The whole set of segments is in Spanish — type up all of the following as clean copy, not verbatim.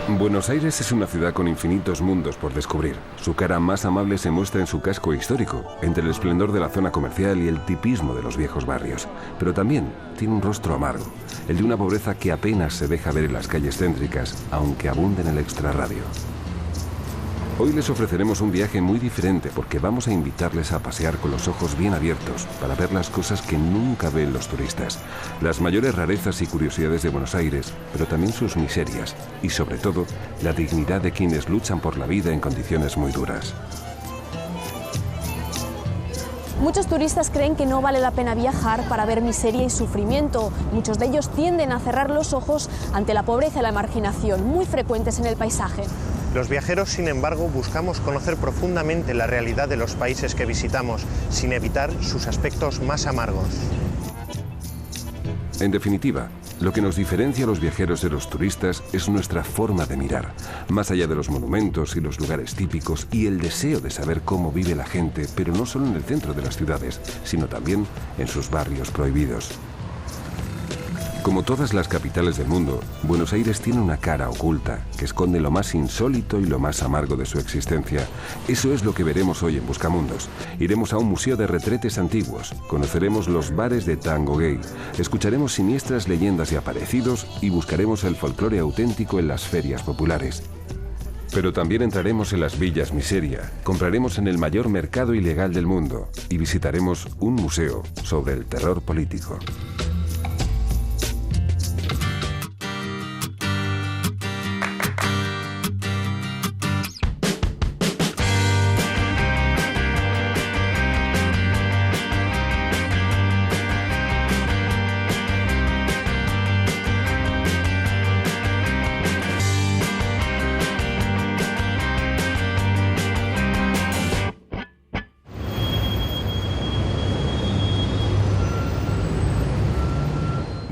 Buenos Aires es una ciudad con infinitos mundos por descubrir. Su cara más amable se muestra en su casco histórico, entre el esplendor de la zona comercial y el tipismo de los viejos barrios. Pero también tiene un rostro amargo, el de una pobreza que apenas se deja ver en las calles céntricas, aunque abunde en el extrarradio. Hoy les ofreceremos un viaje muy diferente porque vamos a invitarles a pasear con los ojos bien abiertos para ver las cosas que nunca ven los turistas, las mayores rarezas y curiosidades de Buenos Aires, pero también sus miserias y sobre todo la dignidad de quienes luchan por la vida en condiciones muy duras. Muchos turistas creen que no vale la pena viajar para ver miseria y sufrimiento. Muchos de ellos tienden a cerrar los ojos ante la pobreza y la marginación, muy frecuentes en el paisaje. Los viajeros, sin embargo, buscamos conocer profundamente la realidad de los países que visitamos, sin evitar sus aspectos más amargos. En definitiva, lo que nos diferencia a los viajeros de los turistas es nuestra forma de mirar, más allá de los monumentos y los lugares típicos y el deseo de saber cómo vive la gente, pero no solo en el centro de las ciudades, sino también en sus barrios prohibidos. Como todas las capitales del mundo, Buenos Aires tiene una cara oculta que esconde lo más insólito y lo más amargo de su existencia. Eso es lo que veremos hoy en Buscamundos. Iremos a un museo de retretes antiguos, conoceremos los bares de tango gay, escucharemos siniestras leyendas y aparecidos y buscaremos el folclore auténtico en las ferias populares. Pero también entraremos en las villas miseria, compraremos en el mayor mercado ilegal del mundo y visitaremos un museo sobre el terror político.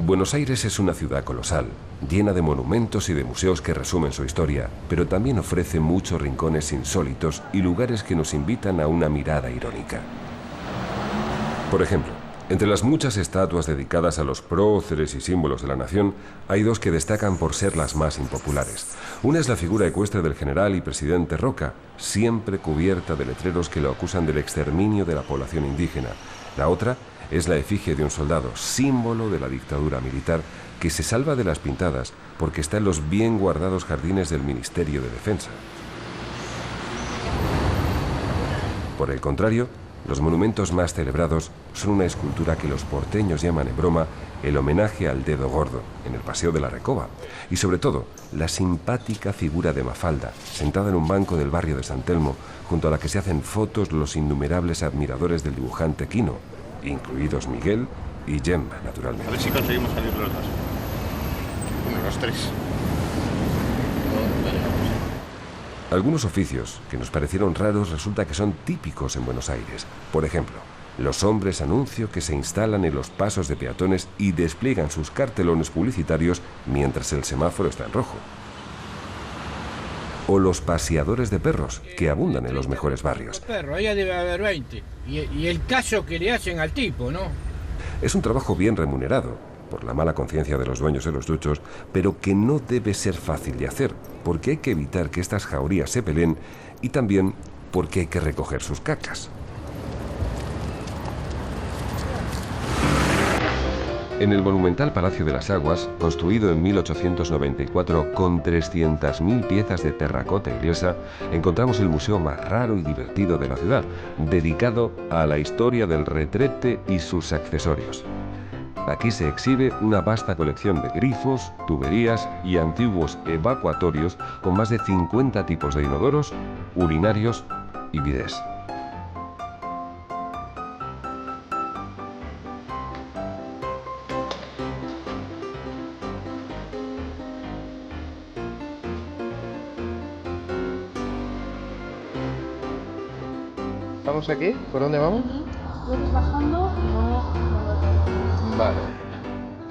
Buenos Aires es una ciudad colosal, llena de monumentos y de museos que resumen su historia, pero también ofrece muchos rincones insólitos y lugares que nos invitan a una mirada irónica. Por ejemplo, entre las muchas estatuas dedicadas a los próceres y símbolos de la nación, hay dos que destacan por ser las más impopulares. Una es la figura ecuestre del general y presidente Roca, siempre cubierta de letreros que lo acusan del exterminio de la población indígena. La otra es la efigie de un soldado, símbolo de la dictadura militar, que se salva de las pintadas porque está en los bien guardados jardines del Ministerio de Defensa. Por el contrario, los monumentos más celebrados son una escultura que los porteños llaman en broma el homenaje al dedo gordo, en el Paseo de la Recoba, y sobre todo la simpática figura de Mafalda, sentada en un banco del barrio de San Telmo, junto a la que se hacen fotos los innumerables admiradores del dibujante Quino, incluidos Miguel y Gemma, naturalmente. A ver si conseguimos salir los dos. Uno, los tres. Algunos oficios que nos parecieron raros resulta que son típicos en Buenos Aires. Por ejemplo, los hombres anuncio que se instalan en los pasos de peatones y despliegan sus cartelones publicitarios mientras el semáforo está en rojo. O los paseadores de perros, que abundan en los mejores barrios. Perro, allá debe haber 20. Y el caso que le hacen al tipo, ¿no? Es un trabajo bien remunerado, por la mala conciencia de los dueños de los duchos, pero que no debe ser fácil de hacer, porque hay que evitar que estas jaurías se peleen y también porque hay que recoger sus cacas. En el monumental Palacio de las Aguas, construido en 1894 con 300.000 piezas de terracota inglesa, encontramos el museo más raro y divertido de la ciudad, dedicado a la historia del retrete y sus accesorios. Aquí se exhibe una vasta colección de grifos, tuberías y antiguos evacuatorios con más de 50 tipos de inodoros, urinarios y bidés. ¿Vamos aquí? ¿Por dónde vamos? Puedes bajando y vamos. Vale.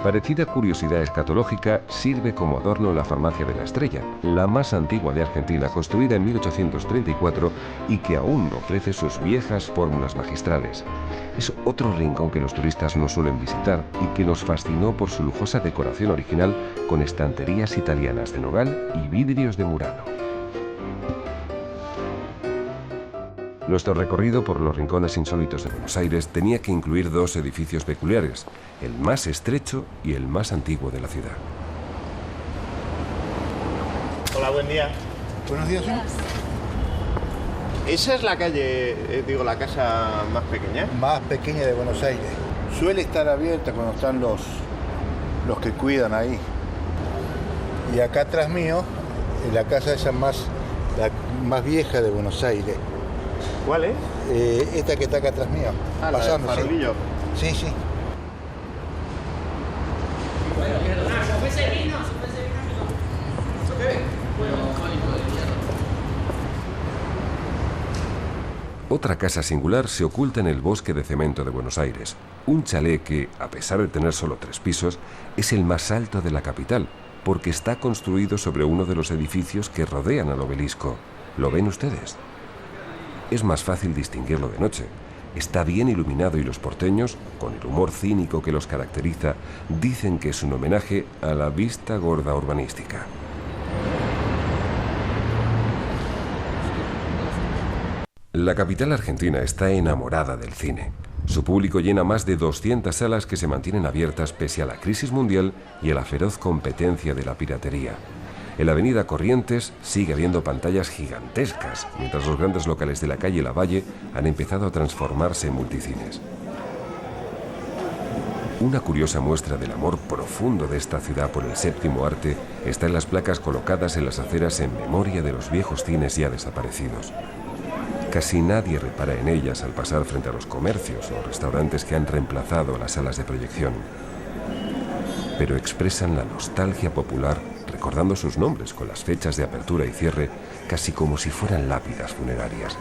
Parecida curiosidad escatológica sirve como adorno en la farmacia de la Estrella, la más antigua de Argentina, construida en 1834 y que aún ofrece sus viejas fórmulas magistrales. Es otro rincón que los turistas no suelen visitar y que nos fascinó por su lujosa decoración original con estanterías italianas de nogal y vidrios de Murano. Nuestro recorrido por los rincones insólitos de Buenos Aires tenía que incluir dos edificios peculiares, el más estrecho y el más antiguo de la ciudad. Hola, buen día. Buenos días, señor. ¿Esa es la calle, la casa más pequeña? Más pequeña de Buenos Aires. Suele estar abierta cuando están los que cuidan ahí. Y acá atrás mío, la casa esa la más vieja de Buenos Aires. ¿Cuál es? Esta que está acá atrás mío. Ah, la del farolillo. Sí, sí. Otra casa singular se oculta en el bosque de cemento de Buenos Aires. Un chalet que, a pesar de tener solo 3 pisos, es el más alto de la capital, porque está construido sobre uno de los edificios que rodean al obelisco. ¿Lo ven ustedes? Es más fácil distinguirlo de noche. Está bien iluminado y los porteños, con el humor cínico que los caracteriza, dicen que es un homenaje a la vista gorda urbanística. La capital argentina está enamorada del cine. Su público llena más de 200 salas que se mantienen abiertas pese a la crisis mundial y a la feroz competencia de la piratería. En la avenida Corrientes sigue habiendo pantallas gigantescas, mientras los grandes locales de la calle Lavalle han empezado a transformarse en multicines. Una curiosa muestra del amor profundo de esta ciudad por el séptimo arte está en las placas colocadas en las aceras en memoria de los viejos cines ya desaparecidos. Casi nadie repara en ellas al pasar frente a los comercios o restaurantes que han reemplazado las salas de proyección, pero expresan la nostalgia popular recordando sus nombres con las fechas de apertura y cierre, casi como si fueran lápidas funerarias.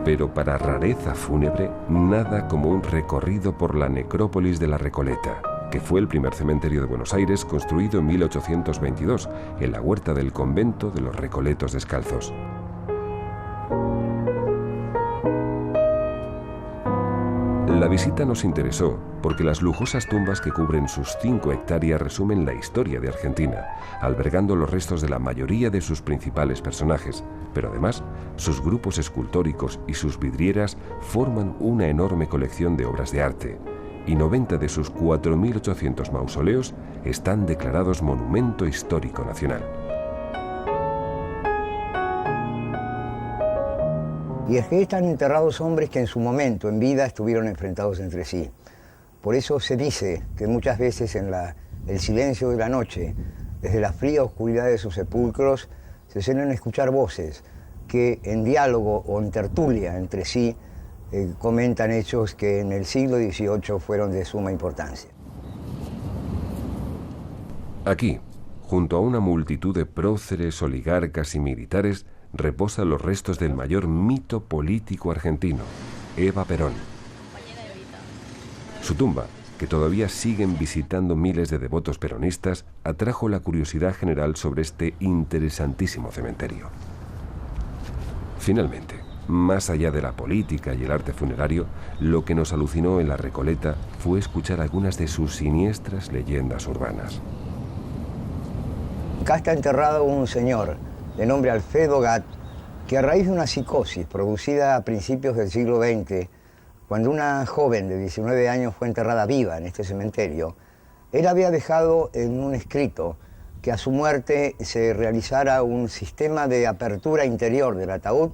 Pero para rareza fúnebre, nada como un recorrido por la necrópolis de la Recoleta, que fue el primer cementerio de Buenos Aires construido en 1822, en la huerta del convento de los Recoletos Descalzos. La visita nos interesó porque las lujosas tumbas que cubren sus 5 hectáreas resumen la historia de Argentina, albergando los restos de la mayoría de sus principales personajes, pero además sus grupos escultóricos y sus vidrieras forman una enorme colección de obras de arte, y 90 de sus 4.800 mausoleos están declarados Monumento Histórico Nacional. Y es que están enterrados hombres que en su momento, en vida, estuvieron enfrentados entre sí. Por eso se dice que muchas veces en el silencio de la noche, desde la fría oscuridad de sus sepulcros, se suelen escuchar voces que en diálogo o en tertulia entre sí comentan hechos que en el siglo XVIII fueron de suma importancia. Aquí, junto a una multitud de próceres, oligarcas y militares, reposan los restos del mayor mito político argentino, Eva Perón. Su tumba, que todavía siguen visitando miles de devotos peronistas, atrajo la curiosidad general sobre este interesantísimo cementerio. Finalmente, más allá de la política y el arte funerario, lo que nos alucinó en la Recoleta fue escuchar algunas de sus siniestras leyendas urbanas. Acá está enterrado un señor de nombre Alfredo Gat, que a raíz de una psicosis producida a principios del siglo XX, cuando una joven de 19 años fue enterrada viva en este cementerio, él había dejado en un escrito que a su muerte se realizara un sistema de apertura interior del ataúd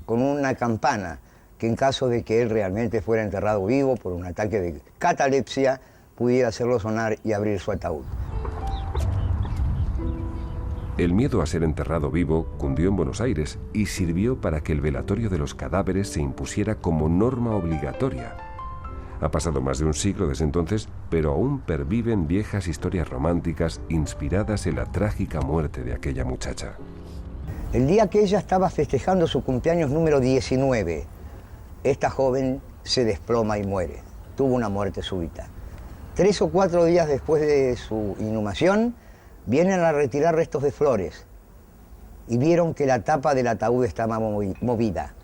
con una campana que en caso de que él realmente fuera enterrado vivo por un ataque de catalepsia, pudiera hacerlo sonar y abrir su ataúd. El miedo a ser enterrado vivo cundió en Buenos Aires y sirvió para que el velatorio de los cadáveres se impusiera como norma obligatoria. Ha pasado más de un siglo desde entonces, pero aún perviven viejas historias románticas inspiradas en la trágica muerte de aquella muchacha. El día que ella estaba festejando su cumpleaños número 19, esta joven se desploma y muere. Tuvo una muerte súbita. 3 o 4 días después de su inhumación, vienen a retirar restos de flores y vieron que la tapa del ataúd estaba movida.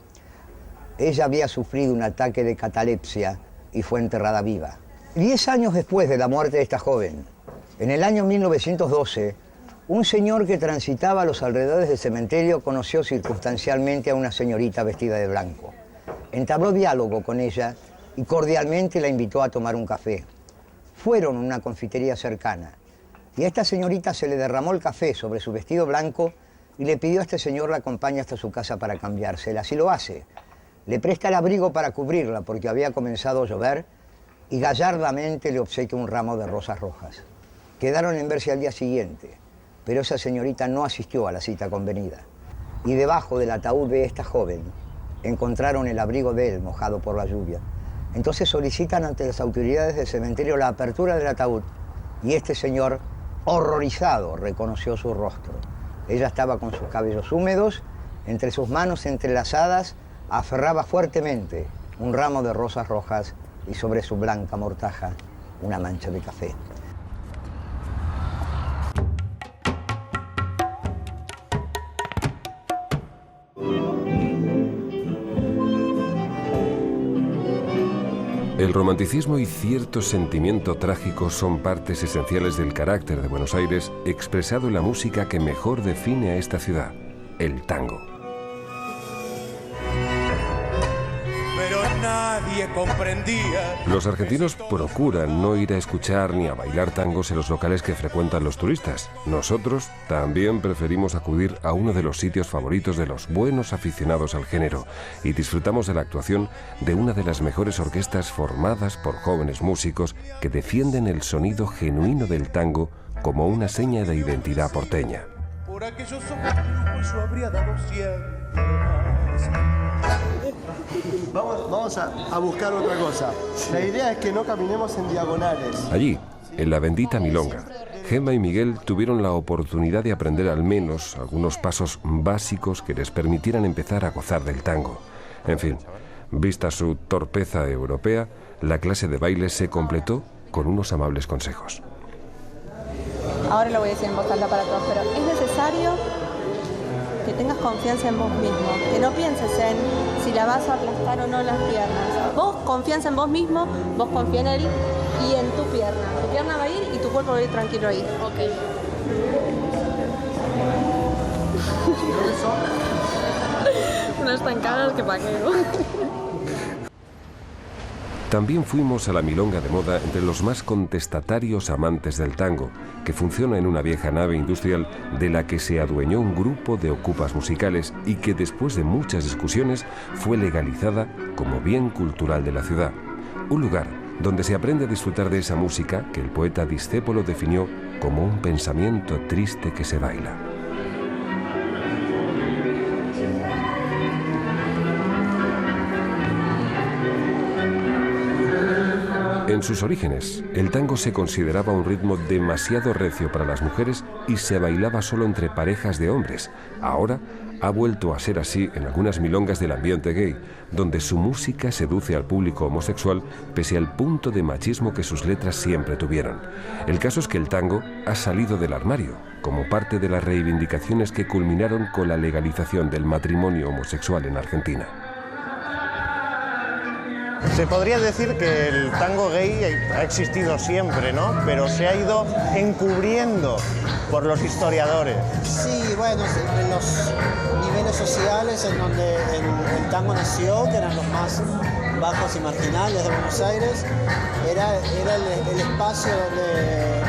Ella había sufrido un ataque de catalepsia y fue enterrada viva. 10 años después de la muerte de esta joven, en el año 1912, un señor que transitaba a los alrededores del cementerio conoció circunstancialmente a una señorita vestida de blanco. Entabló diálogo con ella y cordialmente la invitó a tomar un café. Fueron a una confitería cercana y a esta señorita se le derramó el café sobre su vestido blanco y le pidió a este señor la acompañe hasta su casa para cambiársela. Así lo hace. Le presta el abrigo para cubrirla porque había comenzado a llover y gallardamente le obsequia un ramo de rosas rojas. Quedaron en verse al día siguiente, pero esa señorita no asistió a la cita convenida. Y debajo del ataúd de esta joven encontraron el abrigo de él mojado por la lluvia. Entonces solicitan ante las autoridades del cementerio la apertura del ataúd y este señor, horrorizado, reconoció su rostro. Ella estaba con sus cabellos húmedos, entre sus manos entrelazadas, aferraba fuertemente un ramo de rosas rojas y sobre su blanca mortaja una mancha de café. El romanticismo y cierto sentimiento trágico son partes esenciales del carácter de Buenos Aires, expresado en la música que mejor define a esta ciudad, el tango. Pero nadie comprendía. Los argentinos procuran no ir a escuchar ni a bailar tangos en los locales que frecuentan los turistas. Nosotros también preferimos acudir a uno de los sitios favoritos de los buenos aficionados al género y disfrutamos de la actuación de una de las mejores orquestas formadas por jóvenes músicos que defienden el sonido genuino del tango como una seña de identidad porteña. Por aquellos ojos yo habría dado siempre más. Vamos a buscar otra cosa. La idea es que no caminemos en diagonales. Allí, en la bendita milonga, Gemma y Miguel tuvieron la oportunidad de aprender al menos algunos pasos básicos que les permitieran empezar a gozar del tango. En fin, vista su torpeza europea, la clase de baile se completó con unos amables consejos. Ahora lo voy a decir en voz alta para todos, pero es necesario que tengas confianza en vos mismo, que no pienses en si la vas a aplastar o no las piernas. Vos confianza en vos mismo, vos confía en él y en tu pierna. Tu pierna va a ir y tu cuerpo va a ir tranquilo ahí. Ok. Unas tancadas que paqueo. También fuimos a la milonga de moda entre los más contestatarios amantes del tango, que funciona en una vieja nave industrial de la que se adueñó un grupo de ocupas musicales y que después de muchas discusiones fue legalizada como bien cultural de la ciudad. Un lugar donde se aprende a disfrutar de esa música que el poeta Discépolo definió como un pensamiento triste que se baila. En sus orígenes, el tango se consideraba un ritmo demasiado recio para las mujeres y se bailaba solo entre parejas de hombres. Ahora ha vuelto a ser así en algunas milongas del ambiente gay, donde su música seduce al público homosexual pese al punto de machismo que sus letras siempre tuvieron. El caso es que el tango ha salido del armario, como parte de las reivindicaciones que culminaron con la legalización del matrimonio homosexual en Argentina. Se podría decir que el tango gay ha existido siempre, ¿no? Pero se ha ido encubriendo por los historiadores. Sí, bueno, en los niveles sociales en donde el tango nació, que eran los más bajos y marginales de Buenos Aires, era el espacio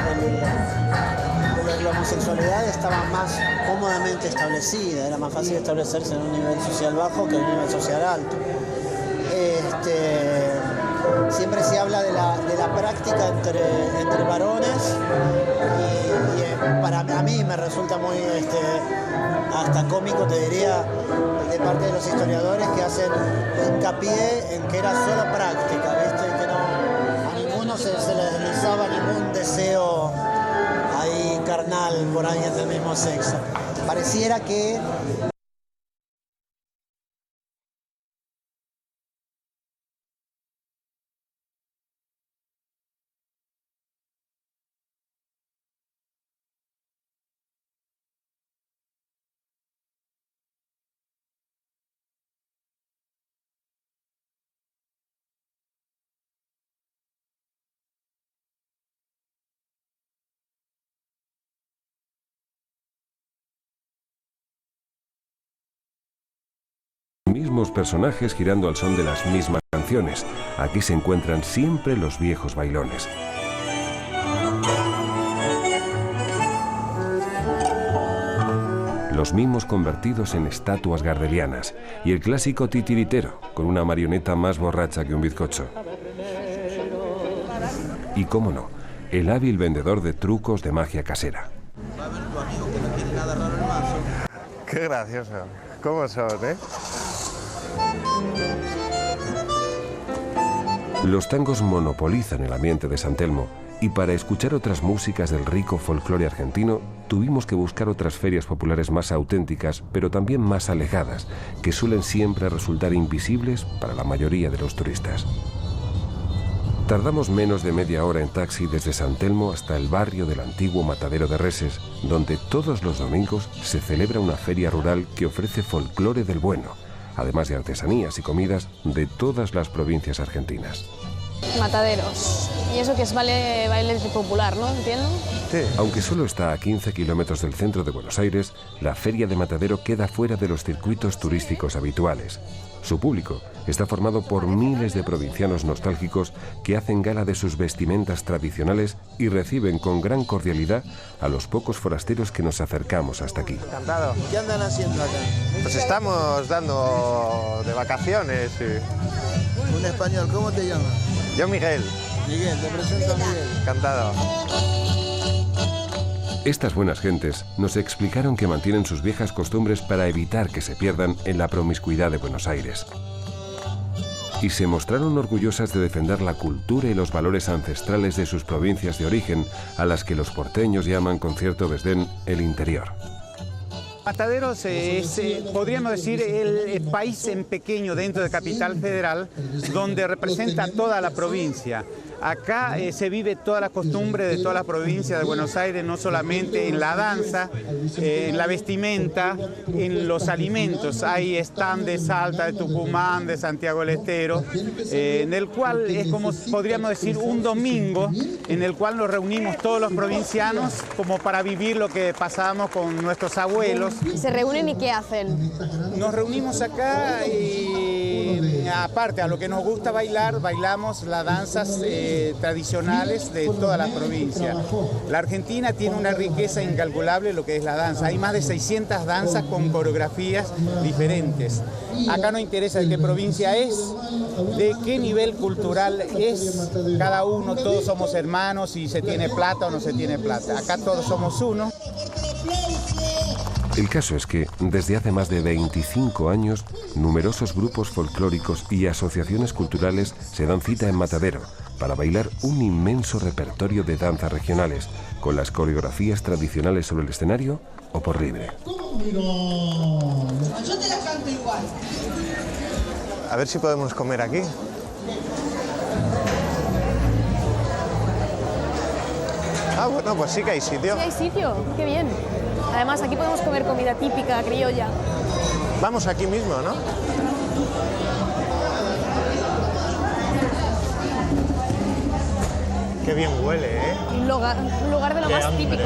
donde la homosexualidad estaba más cómodamente establecida, era más fácil establecerse en un nivel social bajo que en un nivel social alto. Siempre se habla de la práctica entre varones y para a mí me resulta muy hasta cómico, te diría, de parte de los historiadores que hacen hincapié en que era solo práctica, ¿viste? Que no, a ninguno se le deslizaba ningún deseo ahí carnal por alguien del mismo sexo. Pareciera que mismos personajes girando al son de las mismas canciones. Aquí se encuentran siempre los viejos bailones. Los mimos convertidos en estatuas gardelianas y el clásico titiritero, con una marioneta más borracha que un bizcocho. Y cómo no, el hábil vendedor de trucos de magia casera. Qué gracioso. ¿Cómo son, eh? Los tangos monopolizan el ambiente de San Telmo y para escuchar otras músicas del rico folclore argentino tuvimos que buscar otras ferias populares más auténticas, pero también más alejadas, que suelen siempre resultar invisibles para la mayoría de los turistas. Tardamos menos de media hora en taxi desde San Telmo hasta el barrio del antiguo Matadero de Reses, donde todos los domingos se celebra una feria rural que ofrece folclore del bueno, además de artesanías y comidas de todas las provincias argentinas. Mataderos. Y eso que es baile popular, ¿no? ¿Entiendo? Sí. Aunque solo está a 15 kilómetros del centro de Buenos Aires, la Feria de Matadero queda fuera de los circuitos turísticos habituales. Su público está formado por miles de provincianos nostálgicos que hacen gala de sus vestimentas tradicionales y reciben con gran cordialidad a los pocos forasteros que nos acercamos hasta aquí. Encantado. ¿Qué andan haciendo acá? Pues estamos dando de vacaciones. Un español, ¿cómo te llamas? Yo, Miguel. Miguel, te presento a Miguel. Encantado. Estas buenas gentes nos explicaron que mantienen sus viejas costumbres para evitar que se pierdan en la promiscuidad de Buenos Aires. Y se mostraron orgullosas de defender la cultura y los valores ancestrales de sus provincias de origen, a las que los porteños llaman con cierto desdén el interior. Mataderos es, podríamos decir, el país en pequeño dentro de Capital Federal, donde representa toda la provincia. Acá se vive toda la costumbre de toda la provincia de Buenos Aires, no solamente en la danza, en la vestimenta, en los alimentos. Hay stand de Salta, de Tucumán, de Santiago del Estero, en el cual es como podríamos decir un domingo en el cual nos reunimos todos los provincianos como para vivir lo que pasábamos con nuestros abuelos. ¿Se reúnen y qué hacen? Nos reunimos acá y aparte a lo que nos gusta bailar, bailamos las danzas tradicionales de toda la provincia. La Argentina tiene una riqueza incalculable en lo que es la danza. Hay más de 600 danzas con coreografías diferentes. Acá no interesa de qué provincia es, de qué nivel cultural es cada uno, todos somos hermanos, si se tiene plata o no se tiene plata. Acá todos somos uno. El caso es que, desde hace más de 25 años, numerosos grupos folclóricos y asociaciones culturales se dan cita en Matadero para bailar un inmenso repertorio de danzas regionales, con las coreografías tradicionales sobre el escenario o por libre. Yo te la canto igual. A ver si podemos comer aquí. Ah, bueno, pues sí que hay sitio. Sí hay sitio, qué bien. Además, aquí podemos comer comida típica, criolla. Vamos aquí mismo, ¿no? Qué bien huele, ¿eh? Un lugar de lo más típico.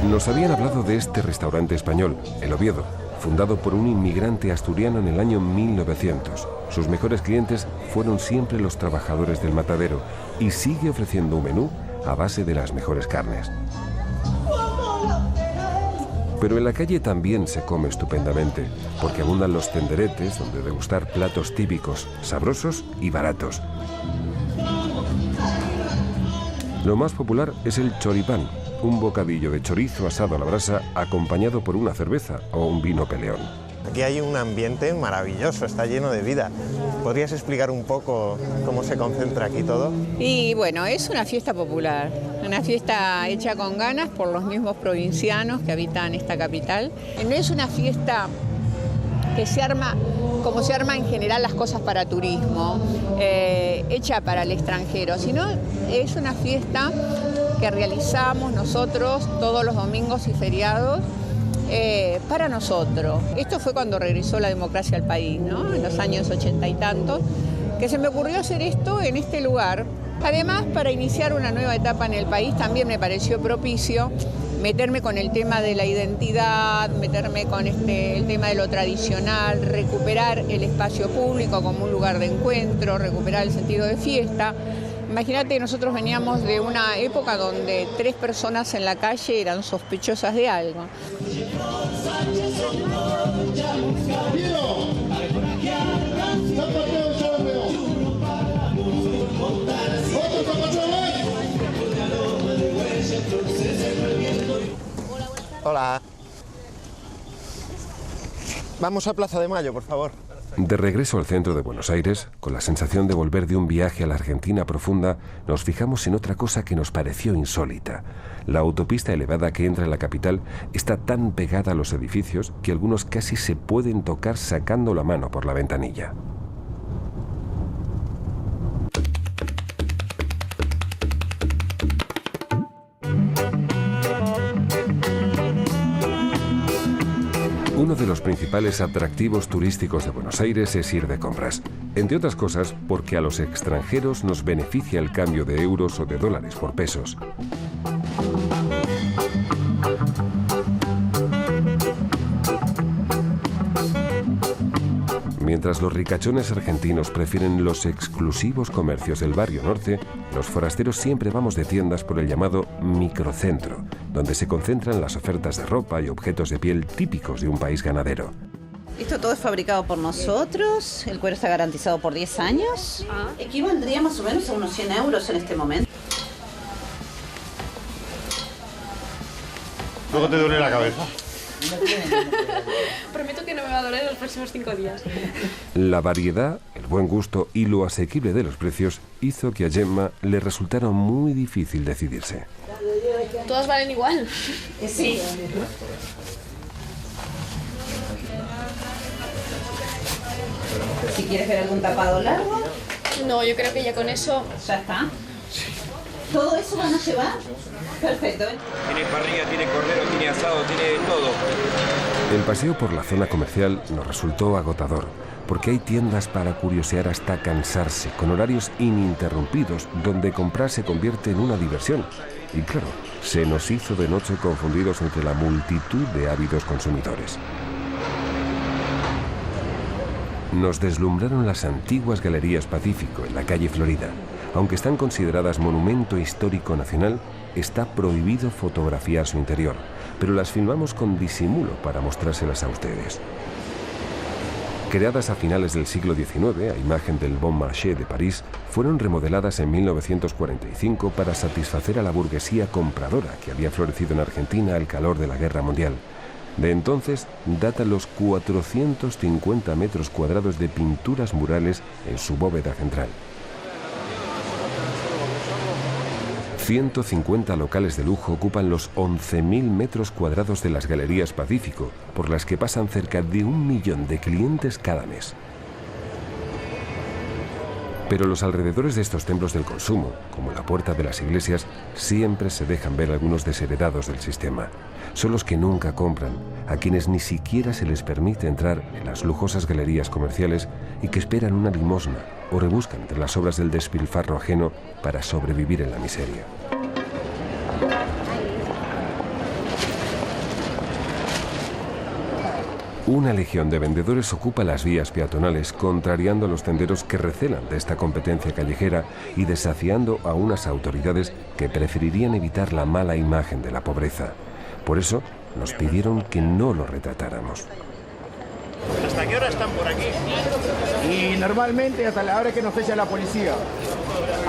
Nos habían hablado de este restaurante español, El Oviedo, fundado por un inmigrante asturiano en el año 1900. Sus mejores clientes fueron siempre los trabajadores del matadero y sigue ofreciendo un menú a base de las mejores carnes. Pero en la calle también se come estupendamente, porque abundan los tenderetes, donde degustar platos típicos, sabrosos y baratos. Lo más popular es el choripán, un bocadillo de chorizo asado a la brasa acompañado por una cerveza o un vino peleón. Aquí hay un ambiente maravilloso, está lleno de vida. ¿Podrías explicar un poco cómo se concentra aquí todo? Y bueno, es una fiesta popular, una fiesta hecha con ganas por los mismos provincianos que habitan esta capital. No es una fiesta que se arma como se arman en general las cosas para turismo, hecha para el extranjero, sino es una fiesta que realizamos nosotros todos los domingos y feriados para nosotros. Esto fue cuando regresó la democracia al país, ¿no? En los años 80 y tantos, que se me ocurrió hacer esto en este lugar. Además, para iniciar una nueva etapa en el país también me pareció propicio meterme con el tema de la identidad, meterme con el tema de lo tradicional, recuperar el espacio público como un lugar de encuentro, recuperar el sentido de fiesta. Imagínate que nosotros veníamos de una época donde 3 personas en la calle eran sospechosas de algo. Hola. Vamos a Plaza de Mayo, por favor. De regreso al centro de Buenos Aires, con la sensación de volver de un viaje a la Argentina profunda, nos fijamos en otra cosa que nos pareció insólita. La autopista elevada que entra en la capital está tan pegada a los edificios que algunos casi se pueden tocar sacando la mano por la ventanilla. Uno de los principales atractivos turísticos de Buenos Aires es ir de compras. Entre otras cosas, porque a los extranjeros nos beneficia el cambio de euros o de dólares por pesos. Mientras los ricachones argentinos prefieren los exclusivos comercios del barrio norte, los forasteros siempre vamos de tiendas por el llamado microcentro, donde se concentran las ofertas de ropa y objetos de piel típicos de un país ganadero. Esto todo es fabricado por nosotros, el cuero está garantizado por 10 años. Equivaldría más o menos a unos 100 euros en este momento. Luego te duele la cabeza. Prometo que no me va a doler los próximos 5 días. La variedad, el buen gusto y lo asequible de los precios hizo que a Gemma le resultara muy difícil decidirse. ¿Todas valen igual? Sí. Si quieres ver algún tapado largo. No, yo creo que ya con eso... ¿Ya está? ¿Todo eso van a llevar? Perfecto. Tiene parrilla, tiene cordero, tiene asado, tiene todo. El paseo por la zona comercial nos resultó agotador, porque hay tiendas para curiosear hasta cansarse, con horarios ininterrumpidos, donde comprar se convierte en una diversión. Y claro, se nos hizo de noche confundidos entre la multitud de ávidos consumidores. Nos deslumbraron las antiguas Galerías Pacífico en la calle Florida. Aunque están consideradas monumento histórico nacional, está prohibido fotografiar su interior, pero las filmamos con disimulo para mostrárselas a ustedes. Creadas a finales del siglo XIX, a imagen del Bon Marché de París, fueron remodeladas en 1945 para satisfacer a la burguesía compradora que había florecido en Argentina al calor de la Guerra Mundial. De entonces datan los 450 metros cuadrados de pinturas murales en su bóveda central. 150 locales de lujo ocupan los 11.000 metros cuadrados de las Galerías Pacífico, por las que pasan cerca de 1 millón de clientes cada mes. Pero los alrededores de estos templos del consumo, como la puerta de las iglesias, siempre se dejan ver algunos desheredados del sistema. Son los que nunca compran, a quienes ni siquiera se les permite entrar en las lujosas galerías comerciales y que esperan una limosna o rebuscan entre las obras del despilfarro ajeno para sobrevivir en la miseria. Una legión de vendedores ocupa las vías peatonales, contrariando a los tenderos que recelan de esta competencia callejera y desafiando a unas autoridades que preferirían evitar la mala imagen de la pobreza. Por eso, nos pidieron que no lo retratáramos. ¿Hasta qué hora están por aquí? Y normalmente hasta la hora que nos fecha la policía.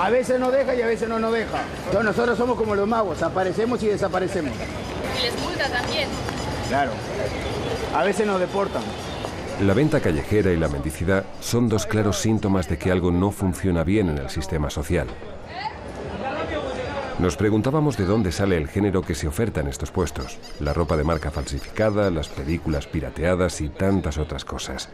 A veces nos deja y a veces no nos deja. Entonces nosotros somos como los magos, aparecemos y desaparecemos. ¿Y les multa también? Claro. A veces nos deportan. La venta callejera y la mendicidad son dos claros síntomas de que algo no funciona bien en el sistema social. Nos preguntábamos de dónde sale el género que se oferta en estos puestos. La ropa de marca falsificada, las películas pirateadas y tantas otras cosas.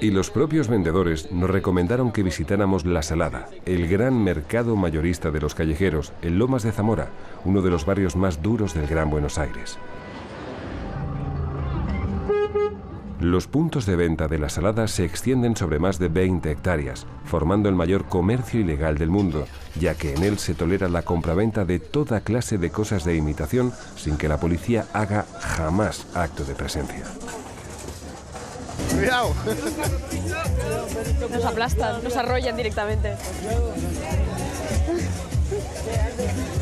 Y los propios vendedores nos recomendaron que visitáramos La Salada, el gran mercado mayorista de los callejeros, en Lomas de Zamora, uno de los barrios más duros del Gran Buenos Aires. Los puntos de venta de la Salada se extienden sobre más de 20 hectáreas, formando el mayor comercio ilegal del mundo, ya que en él se tolera la compraventa de toda clase de cosas de imitación sin que la policía haga jamás acto de presencia. Cuidado. Nos aplastan, nos arrollan directamente.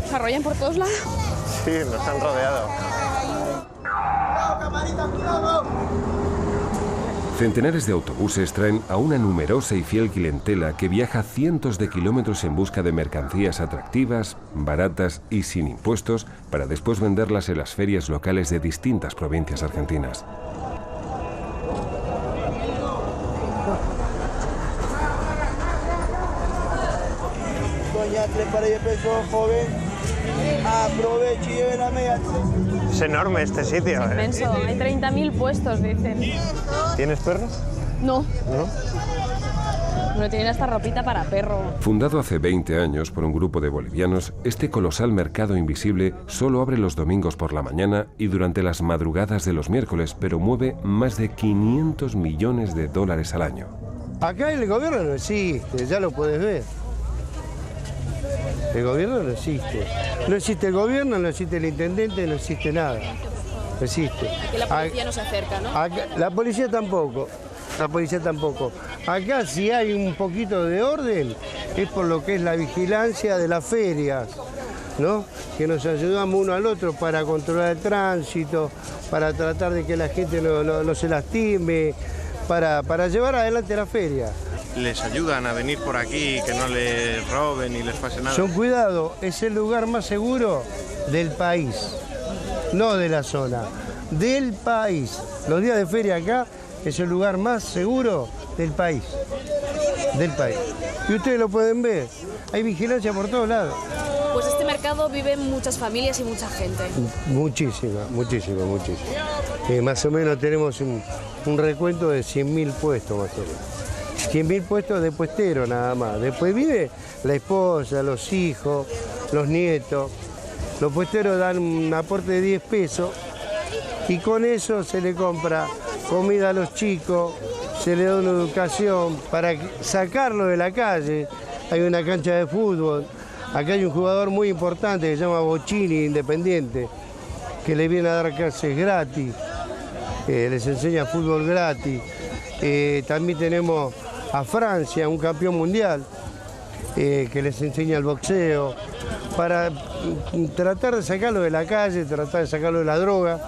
¿Nos arrollan por todos lados? Sí, nos han rodeado. Centenares de autobuses traen a una numerosa y fiel clientela que viaja cientos de kilómetros en busca de mercancías atractivas, baratas y sin impuestos para después venderlas en las ferias locales de distintas provincias argentinas. Doña, 3 para 10 pesos, joven. Aproveche y lleve la media. Es enorme este sitio. Es inmenso, hay 30.000 puestos, dicen. ¿Tienes perros? No. ¿No? Pero tienen hasta ropita para perro. Fundado hace 20 años por un grupo de bolivianos, este colosal mercado invisible solo abre los domingos por la mañana y durante las madrugadas de los miércoles, pero mueve más de 500 millones de dólares al año. Acá el gobierno no existe, ya lo puedes ver. El gobierno no existe. No existe el gobierno, no existe el intendente, no existe nada. No existe. Aquí la policía no se acerca, ¿no? Acá, la policía tampoco. La policía tampoco. Acá si hay un poquito de orden es por lo que es la vigilancia de las ferias, ¿no? Que nos ayudamos uno al otro para controlar el tránsito, para tratar de que la gente no se lastime, para llevar adelante la feria. Les ayudan a venir por aquí, que no les roben ni les pase nada. Son cuidado, es el lugar más seguro del país, no de la zona, del país. Los días de feria acá es el lugar más seguro del país, Y ustedes lo pueden ver, hay vigilancia por todos lados. Pues este mercado viven muchas familias y mucha gente. Muchísima. Más o menos tenemos un recuento de 100.000 puestos más o menos. 100.000 puestos de puestero nada más. Después vive la esposa, los hijos, los nietos. Los puesteros dan un aporte de 10 pesos y con eso se le compra comida a los chicos, se le da una educación para sacarlo de la calle. Hay una cancha de fútbol. Acá hay un jugador muy importante que se llama Bocini, Independiente, que le viene a dar clases gratis, les enseña fútbol gratis. También tenemos a Francia, un campeón mundial, que les enseña el boxeo, para tratar de sacarlo de la calle, tratar de sacarlo de la droga.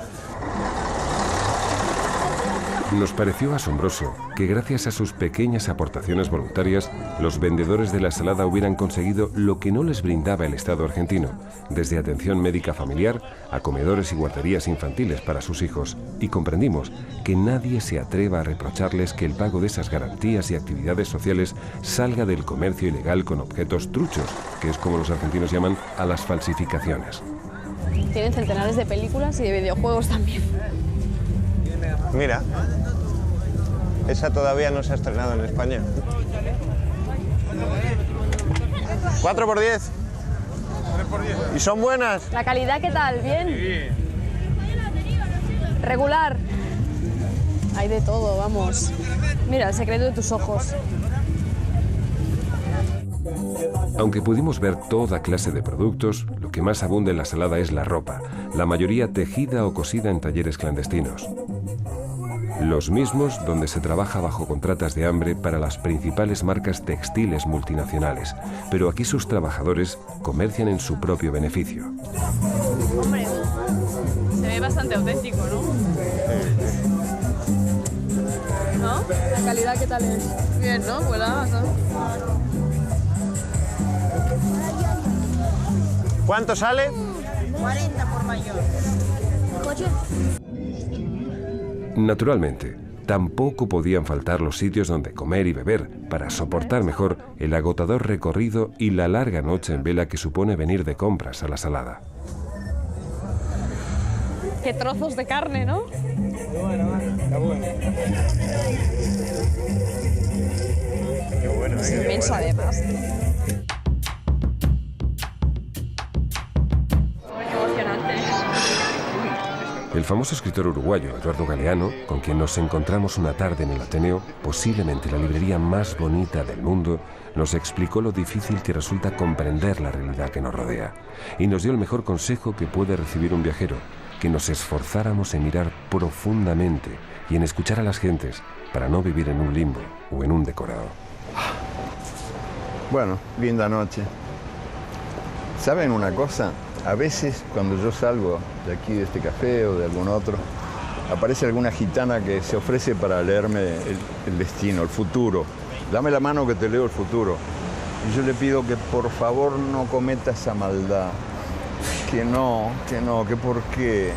Nos pareció asombroso que gracias a sus pequeñas aportaciones voluntarias, los vendedores de la Salada hubieran conseguido lo que no les brindaba el Estado argentino, desde atención médica familiar a comedores y guarderías infantiles para sus hijos. Y comprendimos que nadie se atreva a reprocharles que el pago de esas garantías y actividades sociales salga del comercio ilegal con objetos truchos, que es como los argentinos llaman a las falsificaciones. Tienen centenares de películas y de videojuegos también. Mira, esa todavía no se ha estrenado en España. 4 por 10. 3 por 10. ¿Y son buenas? ¿La calidad qué tal? ¿Bien? Bien. ¿Regular? Hay de todo, vamos. Mira, el secreto de tus ojos. Aunque pudimos ver toda clase de productos, lo que más abunda en la Salada es la ropa, la mayoría tejida o cosida en talleres clandestinos. Los mismos donde se trabaja bajo contratas de hambre para las principales marcas textiles multinacionales, pero aquí sus trabajadores comercian en su propio beneficio. Hombre, se ve bastante auténtico, ¿no? ¿No? ¿La calidad qué tal es? Bien, ¿no? Pues nada, ¿no? ¿Cuánto sale? 40 por mayor. ¿Coche? Naturalmente, tampoco podían faltar los sitios donde comer y beber para soportar mejor el agotador recorrido y la larga noche en vela que supone venir de compras a la Salada. Qué trozos de carne, ¿no? Está bueno. Qué bueno. Es inmenso además. El famoso escritor uruguayo Eduardo Galeano, con quien nos encontramos una tarde en el Ateneo, posiblemente la librería más bonita del mundo, nos explicó lo difícil que resulta comprender la realidad que nos rodea y nos dio el mejor consejo que puede recibir un viajero, que nos esforzáramos en mirar profundamente y en escuchar a las gentes para no vivir en un limbo o en un decorado. Bueno, linda noche. ¿Saben una cosa? A veces cuando yo salgo de aquí, de este café o de algún otro, aparece alguna gitana que se ofrece para leerme el destino, el futuro. Dame la mano que te leo el futuro. Y yo le pido que por favor no cometa esa maldad. Que por qué.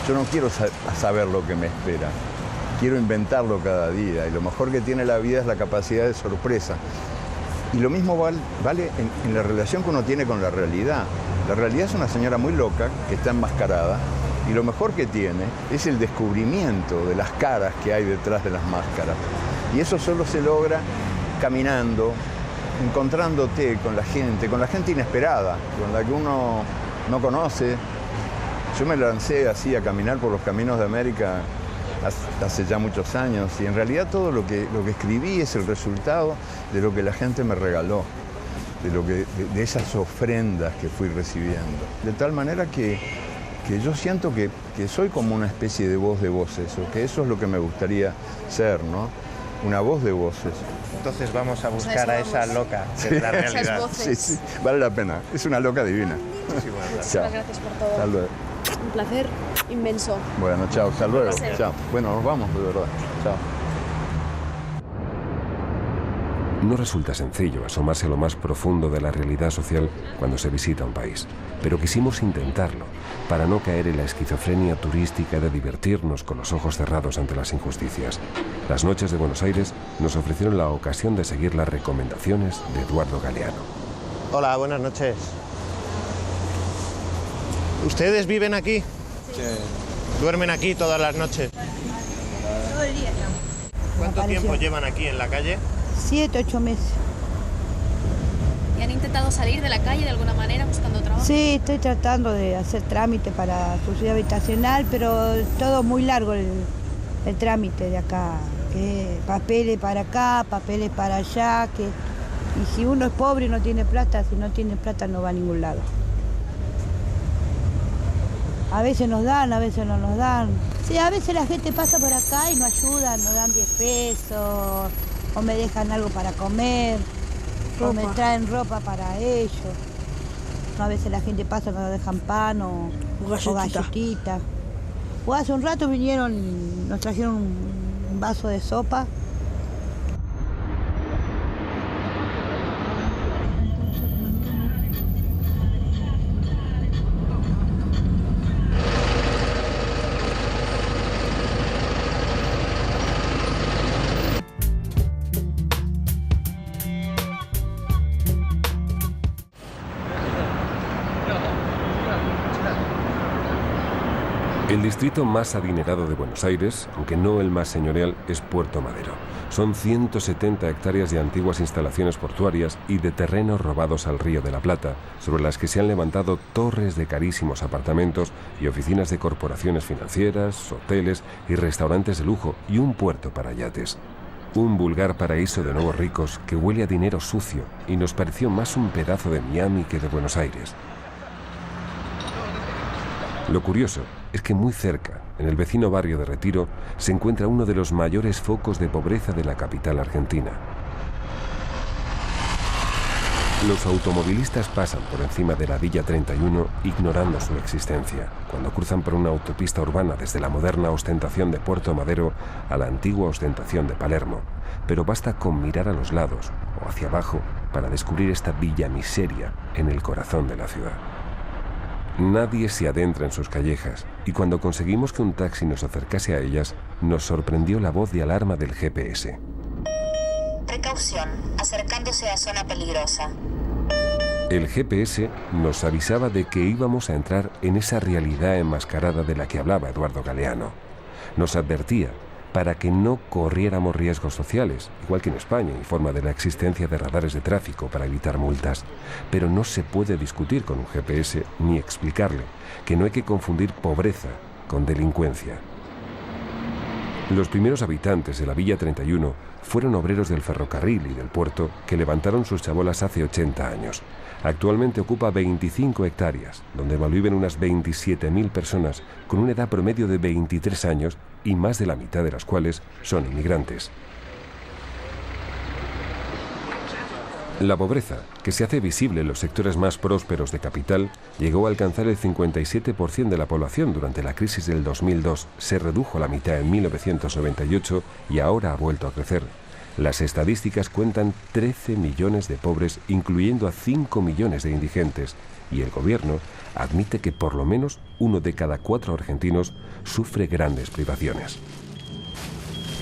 Yo no quiero saber lo que me espera. Quiero inventarlo cada día. Y lo mejor que tiene la vida es la capacidad de sorpresa. Y lo mismo vale en la relación que uno tiene con la realidad. La realidad es una señora muy loca que está enmascarada y lo mejor que tiene es el descubrimiento de las caras que hay detrás de las máscaras. Y eso solo se logra caminando, encontrándote con la gente inesperada, con la que uno no conoce. Yo me lancé así a caminar por los caminos de América hace ya muchos años y en realidad todo lo que escribí es el resultado de lo que la gente me regaló. De esas ofrendas que fui recibiendo. De tal manera que yo siento que soy como una especie de voz de voces, o que eso es lo que me gustaría ser, ¿no? Una voz de voces. Entonces vamos a buscar a esa loca, que es la realidad. Sí, vale la pena. Es una loca divina. Muchísimas gracias por todo. Hasta luego. Un placer inmenso. Bueno, chao, hasta luego. Chao. Bueno, nos vamos, de verdad. Chao. No resulta sencillo asomarse a lo más profundo de la realidad social cuando se visita un país, pero quisimos intentarlo para no caer en la esquizofrenia turística de divertirnos con los ojos cerrados ante las injusticias. Las noches de Buenos Aires nos ofrecieron la ocasión de seguir las recomendaciones de Eduardo Galeano. Hola, buenas noches. ¿Ustedes viven aquí? Sí. ¿Duermen aquí todas las noches? Todo el día. ¿Cuánto tiempo llevan aquí en la calle? 7, 8 meses. ¿Y han intentado salir de la calle de alguna manera buscando trabajo? Sí, estoy tratando de hacer trámite para subsidio habitacional, pero todo muy largo el trámite de acá. Que papeles para acá, papeles para allá. Y si uno es pobre y no tiene plata, si no tiene plata no va a ningún lado. A veces nos dan, a veces no nos dan. Sí, a veces la gente pasa por acá y nos ayudan, nos dan 10 pesos. O me dejan algo para comer, o me traen ropa para ellos. A veces la gente pasa y nos dejan pan o galletita. O hace un rato vinieron y nos trajeron un vaso de sopa. El distrito más adinerado de Buenos Aires, aunque no el más señorial, es Puerto Madero. Son 170 hectáreas de antiguas instalaciones portuarias y de terrenos robados al Río de la Plata, sobre las que se han levantado torres de carísimos apartamentos y oficinas de corporaciones financieras, hoteles y restaurantes de lujo y un puerto para yates. Un vulgar paraíso de nuevos ricos que huele a dinero sucio y nos pareció más un pedazo de Miami que de Buenos Aires. Lo curioso es que muy cerca, en el vecino barrio de Retiro, se encuentra uno de los mayores focos de pobreza de la capital argentina. Los automovilistas pasan por encima de la Villa 31 ignorando su existencia, cuando cruzan por una autopista urbana desde la moderna ostentación de Puerto Madero a la antigua ostentación de Palermo. Pero basta con mirar a los lados o hacia abajo para descubrir esta villa miseria en el corazón de la ciudad. Nadie se adentra en sus callejas y cuando conseguimos que un taxi nos acercase a ellas, nos sorprendió la voz de alarma del GPS. Precaución, acercándose a zona peligrosa. El GPS nos avisaba de que íbamos a entrar en esa realidad enmascarada de la que hablaba Eduardo Galeano. Nos advertía para que no corriéramos riesgos sociales, igual que en España, informa de la existencia de radares de tráfico para evitar multas. Pero no se puede discutir con un GPS ni explicarle que no hay que confundir pobreza con delincuencia. Los primeros habitantes de la Villa 31 fueron obreros del ferrocarril y del puerto que levantaron sus chabolas hace 80 años. Actualmente ocupa 25 hectáreas, donde viven unas 27.000 personas con una edad promedio de 23 años y más de la mitad de las cuales son inmigrantes. La pobreza, que se hace visible en los sectores más prósperos de capital, llegó a alcanzar el 57% de la población durante la crisis del 2002, se redujo a la mitad en 1998 y ahora ha vuelto a crecer. Las estadísticas cuentan 13 millones de pobres, incluyendo a 5 millones de indigentes, y el gobierno admite que por lo menos 1 de cada 4 argentinos sufre grandes privaciones.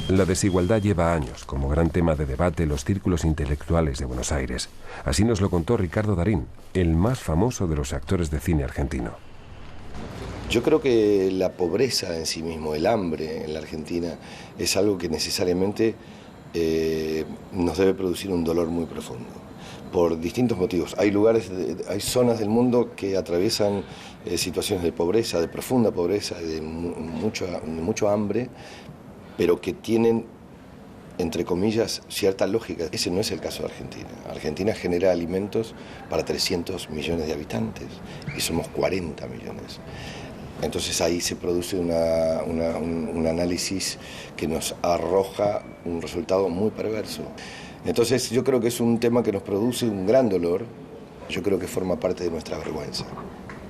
La desigualdad lleva años como gran tema de debate en los círculos intelectuales de Buenos Aires. Así nos lo contó Ricardo Darín, el más famoso de los actores de cine argentino. Yo creo que la pobreza en sí mismo, el hambre en la Argentina, es algo que necesariamente nos debe producir un dolor muy profundo, por distintos motivos. Hay lugares, hay zonas del mundo que atraviesan situaciones de pobreza, de profunda pobreza, de mucho hambre, pero que tienen, entre comillas, cierta lógica. Ese no es el caso de Argentina. Argentina genera alimentos para 300 millones de habitantes y somos 40 millones. Entonces ahí se produce un análisis que nos arroja un resultado muy perverso. Entonces yo creo que es un tema que nos produce un gran dolor. Yo creo que forma parte de nuestra vergüenza.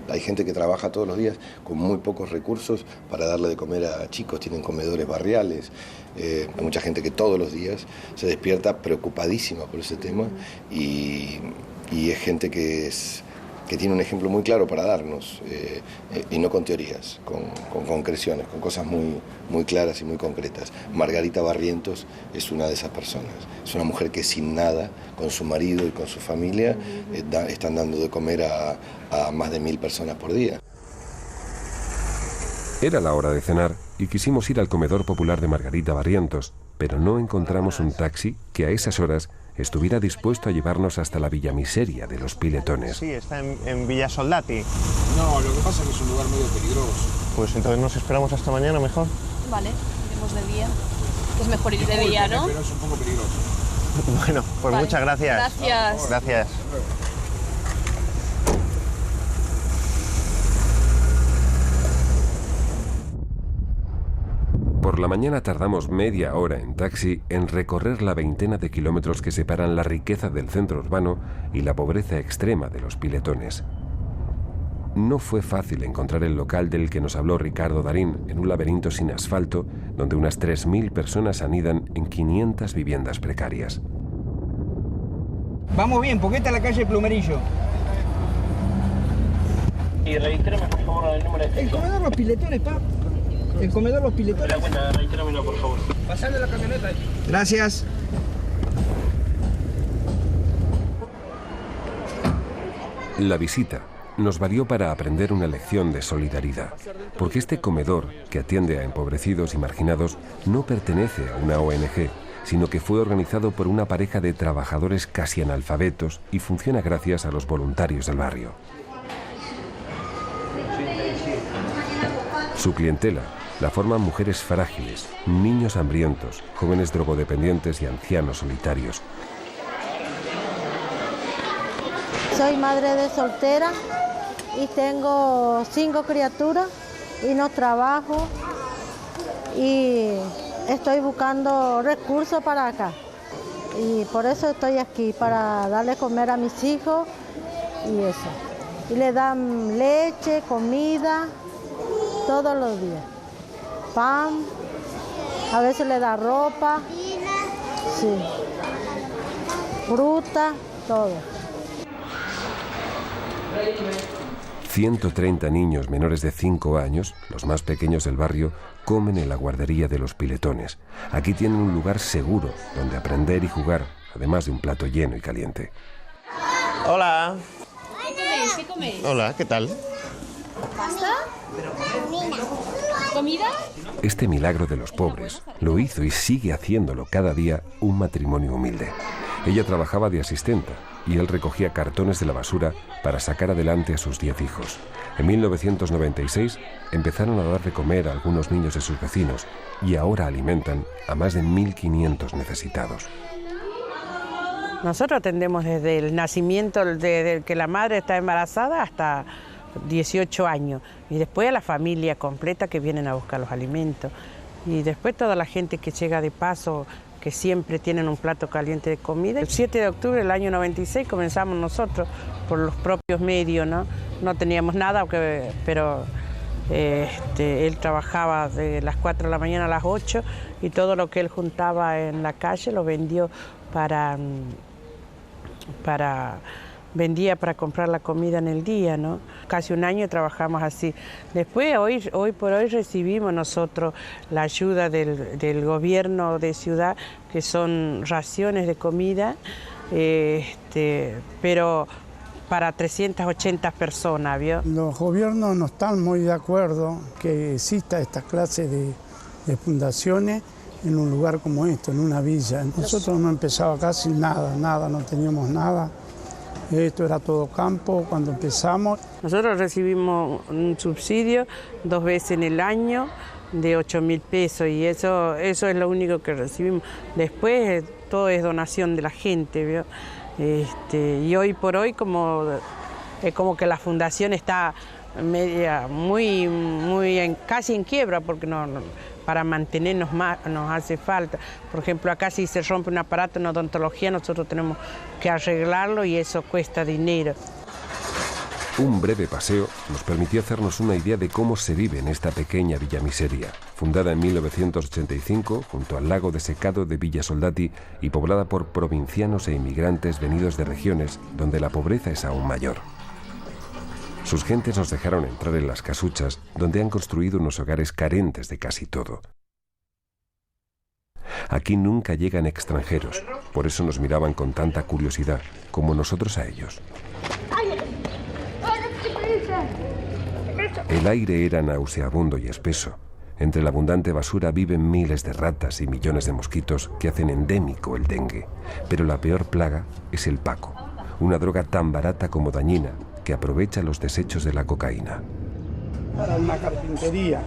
Hay gente que trabaja todos los días con muy pocos recursos para darle de comer a chicos, tienen comedores barriales. Hay mucha gente que todos los días se despierta preocupadísima por ese tema y es gente que tiene un ejemplo muy claro para darnos, y no con teorías, con concreciones, con cosas muy claras y muy concretas. Margarita Barrientos es una de esas personas. Es una mujer que sin nada, con su marido y con su familia, están dando de comer a más de 1000 personas por día. Era la hora de cenar y quisimos ir al comedor popular de Margarita Barrientos, pero no encontramos un taxi que a esas horas estuviera dispuesto a llevarnos hasta la Villa Miseria de los Piletones. Sí, está en Villa Soldati. No, lo que pasa es que es un lugar medio peligroso. Pues entonces nos esperamos hasta mañana mejor. Vale, iremos de día. Es mejor ir de día, ¿no? Pero es un poco peligroso. Bueno, pues vale. Muchas gracias. Gracias. Gracias. Por la mañana tardamos media hora en taxi en recorrer la veintena de kilómetros que separan la riqueza del centro urbano y la pobreza extrema de los Piletones. No fue fácil encontrar el local del que nos habló Ricardo Darín en un laberinto sin asfalto donde unas 3.000 personas anidan en 500 viviendas precarias. Vamos bien, porque esta es la calle Plumerillo. Y registrame por favor el número de... El comedor Los Piletones, pa. El comedor Los Piletones. La cuenta, registrámelo por favor. Pasale la camioneta ahí. Gracias. La visita nos valió para aprender una lección de solidaridad, porque este comedor, que atiende a empobrecidos y marginados, no pertenece a una ONG, sino que fue organizado por una pareja de trabajadores casi analfabetos y funciona gracias a los voluntarios del barrio. Su clientela la forman mujeres frágiles, niños hambrientos, jóvenes drogodependientes y ancianos solitarios. Soy madre de soltera y tengo 5 criaturas y no trabajo y estoy buscando recursos para acá. Y por eso estoy aquí, para darle comer a mis hijos y eso. Y le dan leche, comida, todos los días. Pan, a veces le da ropa, sí, fruta, todo. 130 niños menores de 5 años, los más pequeños del barrio, comen en la guardería de los Piletones. Aquí tienen un lugar seguro donde aprender y jugar, además de un plato lleno y caliente. Hola. ¿Qué coméis? Hola, ¿qué tal? ¿Pasta? ¿Comida? Este milagro de los pobres lo hizo y sigue haciéndolo cada día un matrimonio humilde. Ella trabajaba de asistenta y él recogía cartones de la basura para sacar adelante a sus 10 hijos. En 1996 empezaron a dar de comer a algunos niños de sus vecinos y ahora alimentan a más de 1.500 necesitados. Nosotros atendemos desde el nacimiento, desde que la madre está embarazada hasta 18 años y después a la familia completa que vienen a buscar los alimentos y después toda la gente que llega de paso, que siempre tienen un plato caliente de comida. El 7 de octubre del año 96 comenzamos nosotros por los propios medios, ¿no? No teníamos nada, pero él trabajaba de las 4 de la mañana a las 8 y todo lo que él juntaba en la calle lo vendió vendía para comprar la comida en el día, ¿no? Casi un año trabajamos así. Después, hoy por hoy recibimos nosotros la ayuda del gobierno de ciudad, que son raciones de comida, pero para 380 personas, ¿vio? Los gobiernos no están muy de acuerdo que exista esta clase de fundaciones en un lugar como esto, en una villa. Nosotros no empezaba casi nada, no teníamos nada. Esto era todo campo cuando empezamos. Nosotros recibimos un subsidio 2 veces en el año de 8.000 pesos y eso es lo único que recibimos. Después todo es donación de la gente, ¿vio? Y hoy por hoy es como que la fundación está casi en quiebra porque para mantenernos nos hace falta. Por ejemplo, acá si se rompe un aparato en odontología, nosotros tenemos que arreglarlo y eso cuesta dinero. Un breve paseo nos permitió hacernos una idea de cómo se vive en esta pequeña Villa Miseria, fundada en 1985 junto al lago de secado de Villa Soldati y poblada por provincianos e inmigrantes venidos de regiones donde la pobreza es aún mayor. Sus gentes nos dejaron entrar en las casuchas, donde han construido unos hogares carentes de casi todo. Aquí nunca llegan extranjeros, por eso nos miraban con tanta curiosidad, como nosotros a ellos. El aire era nauseabundo y espeso. Entre la abundante basura viven miles de ratas y millones de mosquitos que hacen endémico el dengue. Pero la peor plaga es el paco, una droga tan barata como dañina, que aprovecha los desechos de la cocaína. Para una carpintería.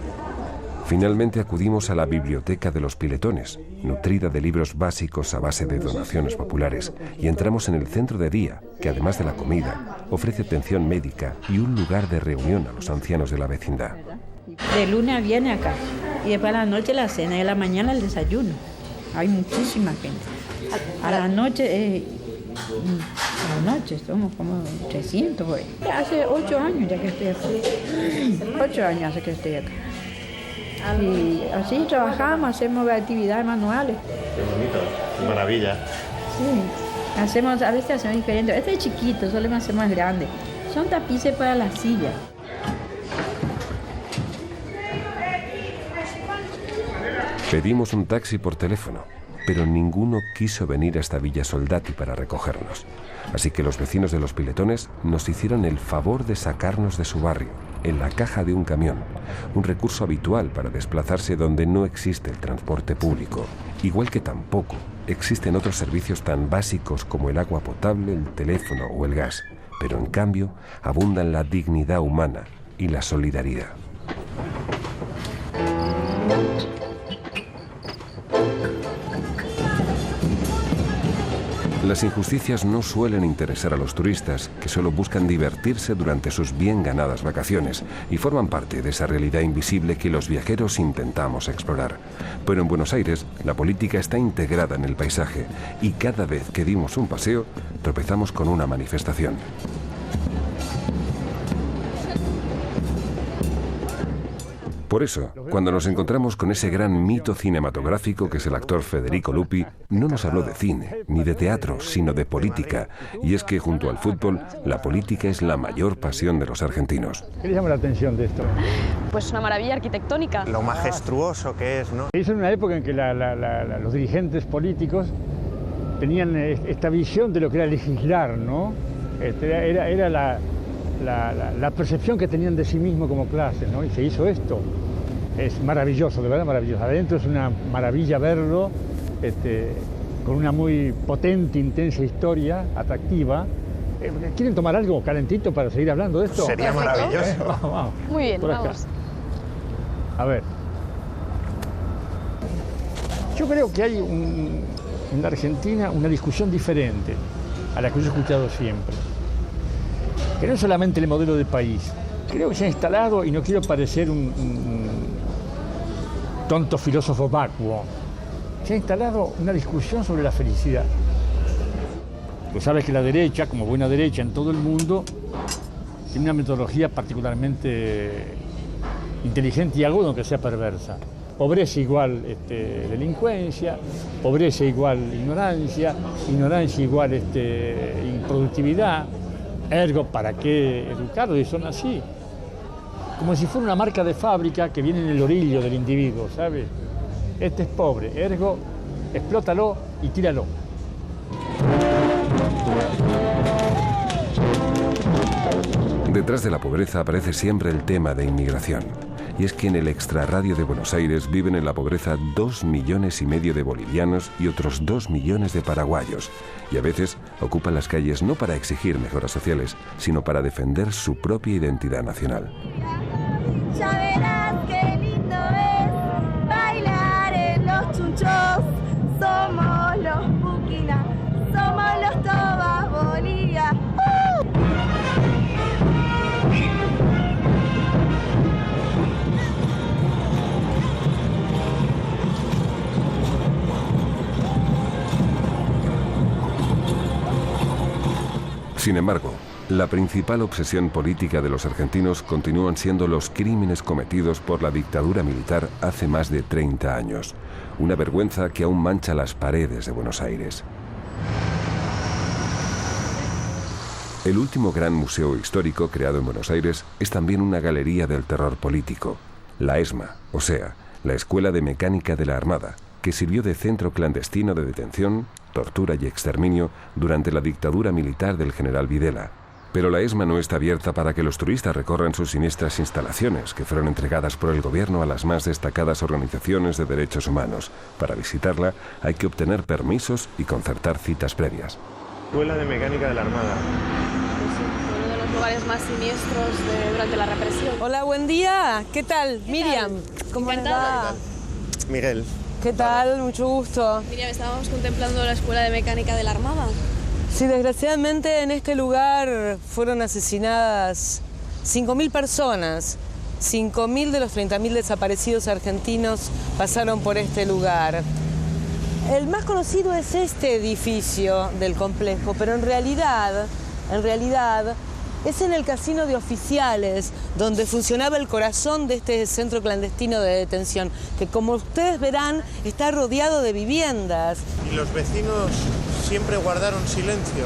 Finalmente acudimos a la biblioteca de los Piletones, nutrida de libros básicos a base de donaciones populares, y entramos en el centro de día, que además de la comida, ofrece atención médica y un lugar de reunión a los ancianos de la vecindad. De lunes a viernes acá, y después a la noche la cena y a la mañana el desayuno. Hay muchísima gente. A la noche somos como 300 hoy. Hace 8 años ya que estoy acá. 8 años hace que estoy acá. Y así trabajamos, hacemos actividades manuales. Qué bonito, qué maravilla. Sí, a veces hacemos diferente. Este es chiquito, solemos hacer más grande. Son tapices para las sillas. Pedimos un taxi por teléfono, pero ninguno quiso venir hasta Villa Soldati para recogernos. Así que los vecinos de los Piletones nos hicieron el favor de sacarnos de su barrio, en la caja de un camión, un recurso habitual para desplazarse donde no existe el transporte público, igual que tampoco existen otros servicios tan básicos como el agua potable, el teléfono o el gas, pero en cambio abundan la dignidad humana y la solidaridad. Las injusticias no suelen interesar a los turistas, que solo buscan divertirse durante sus bien ganadas vacaciones y forman parte de esa realidad invisible que los viajeros intentamos explorar. Pero en Buenos Aires, la política está integrada en el paisaje y cada vez que dimos un paseo, tropezamos con una manifestación. Por eso, cuando nos encontramos con ese gran mito cinematográfico que es el actor Federico Lupi, no nos habló de cine, ni de teatro, sino de política. Y es que junto al fútbol, la política es la mayor pasión de los argentinos. ¿Qué le llama la atención de esto? Pues una maravilla arquitectónica. Lo majestuoso que es, ¿no? Es en una época en que los dirigentes políticos tenían esta visión de lo que era legislar, ¿no? Era la percepción que tenían de sí mismos como clase, ¿no? Y se hizo esto. Es maravilloso, de verdad maravilloso. Adentro es una maravilla verlo, con una muy potente, intensa historia, atractiva. ¿Quieren tomar algo calentito para seguir hablando de esto? Sería maravilloso. Vamos. Muy bien, Por acá. vamos. A ver. Yo creo que hay en la Argentina una discusión diferente a la que yo he escuchado siempre. Que no es solamente el modelo de país. Creo que se ha instalado, y no quiero parecer un tonto filósofo vacuo, se ha instalado una discusión sobre la felicidad. Tú sabes que la derecha, como buena derecha en todo el mundo, tiene una metodología particularmente inteligente y aguda, aunque sea perversa. Pobreza igual delincuencia, pobreza igual ignorancia, ignorancia igual improductividad. Ergo, ¿para qué educarlos? Y son así. Como si fuera una marca de fábrica que viene en el orillo del individuo, ¿sabes? Este es pobre, ergo, explótalo y tíralo. Detrás de la pobreza aparece siempre el tema de inmigración. Y es que en el extrarradio de Buenos Aires viven en la pobreza 2,5 millones de bolivianos y otros 2 millones de paraguayos. Y a veces ocupan las calles no para exigir mejoras sociales, sino para defender su propia identidad nacional. Ya verás qué lindo es bailar en los chunchos. Somos los Buquina, somos los Tobas Bolivia. Sin embargo, la principal obsesión política de los argentinos continúan siendo los crímenes cometidos por la dictadura militar hace más de 30 años. Una vergüenza que aún mancha las paredes de Buenos Aires. El último gran museo histórico creado en Buenos Aires es también una galería del terror político, la ESMA, o sea, la Escuela de Mecánica de la Armada, que sirvió de centro clandestino de detención, tortura y exterminio durante la dictadura militar del general Videla. Pero la ESMA no está abierta para que los turistas recorran sus siniestras instalaciones, que fueron entregadas por el gobierno a las más destacadas organizaciones de derechos humanos. Para visitarla hay que obtener permisos y concertar citas previas. Escuela de Mecánica de la Armada. Uno de los lugares más siniestros durante la represión. Hola, buen día. ¿Qué tal? Miriam, ¿cómo Encantada. estás? Miguel. ¿Qué tal? Mucho gusto. Miriam, estábamos contemplando la Escuela de Mecánica de la Armada. Sí, desgraciadamente en este lugar fueron asesinadas 5.000 personas. 5.000 de los 30.000 desaparecidos argentinos pasaron por este lugar. El más conocido es este edificio del complejo, pero en realidad es en el Casino de Oficiales, donde funcionaba el corazón de este centro clandestino de detención, que como ustedes verán está rodeado de viviendas. ¿Y los vecinos siempre guardaron silencio?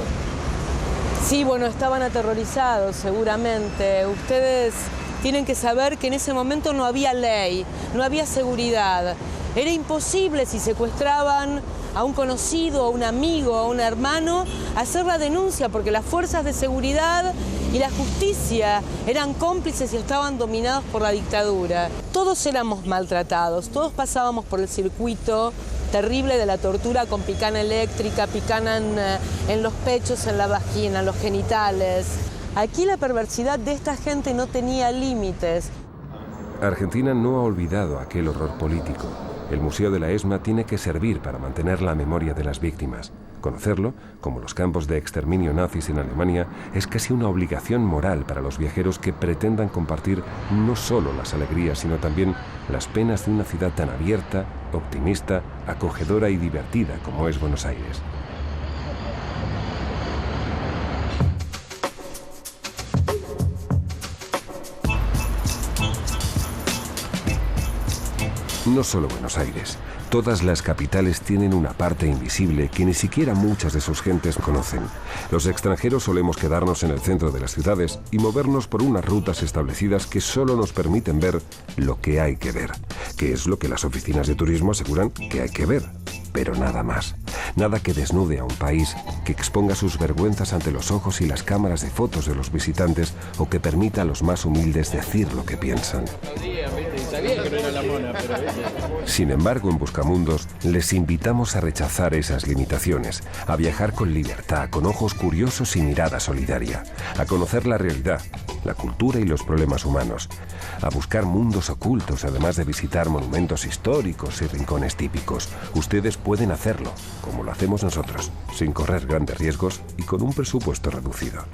Sí, bueno, estaban aterrorizados seguramente. Ustedes tienen que saber que en ese momento no había ley, no había seguridad. Era imposible, si secuestraban a un conocido, a un amigo, a un hermano, hacer la denuncia, porque las fuerzas de seguridad y la justicia eran cómplices y estaban dominados por la dictadura. Todos éramos maltratados, todos pasábamos por el circuito terrible de la tortura con picana eléctrica, picana en los pechos, en la vagina, en los genitales. Aquí la perversidad de esta gente no tenía límites. Argentina no ha olvidado aquel horror político. El Museo de la ESMA tiene que servir para mantener la memoria de las víctimas. Conocerlo, como los campos de exterminio nazis en Alemania, es casi una obligación moral para los viajeros que pretendan compartir no solo las alegrías, sino también las penas de una ciudad tan abierta, optimista, acogedora y divertida como es Buenos Aires. No solo Buenos Aires, todas las capitales tienen una parte invisible que ni siquiera muchas de sus gentes conocen. Los extranjeros solemos quedarnos en el centro de las ciudades y movernos por unas rutas establecidas que solo nos permiten ver lo que hay que ver, que es lo que las oficinas de turismo aseguran que hay que ver, pero nada más. Nada que desnude a un país, que exponga sus vergüenzas ante los ojos y las cámaras de fotos de los visitantes o que permita a los más humildes decir lo que piensan. Sabía que no era la mona, pero... Sin embargo, en Buscamundos les invitamos a rechazar esas limitaciones, a viajar con libertad, con ojos curiosos y mirada solidaria, a conocer la realidad, la cultura y los problemas humanos, a buscar mundos ocultos, además de visitar monumentos históricos y rincones típicos. Ustedes pueden hacerlo, como lo hacemos nosotros, sin correr grandes riesgos y con un presupuesto reducido.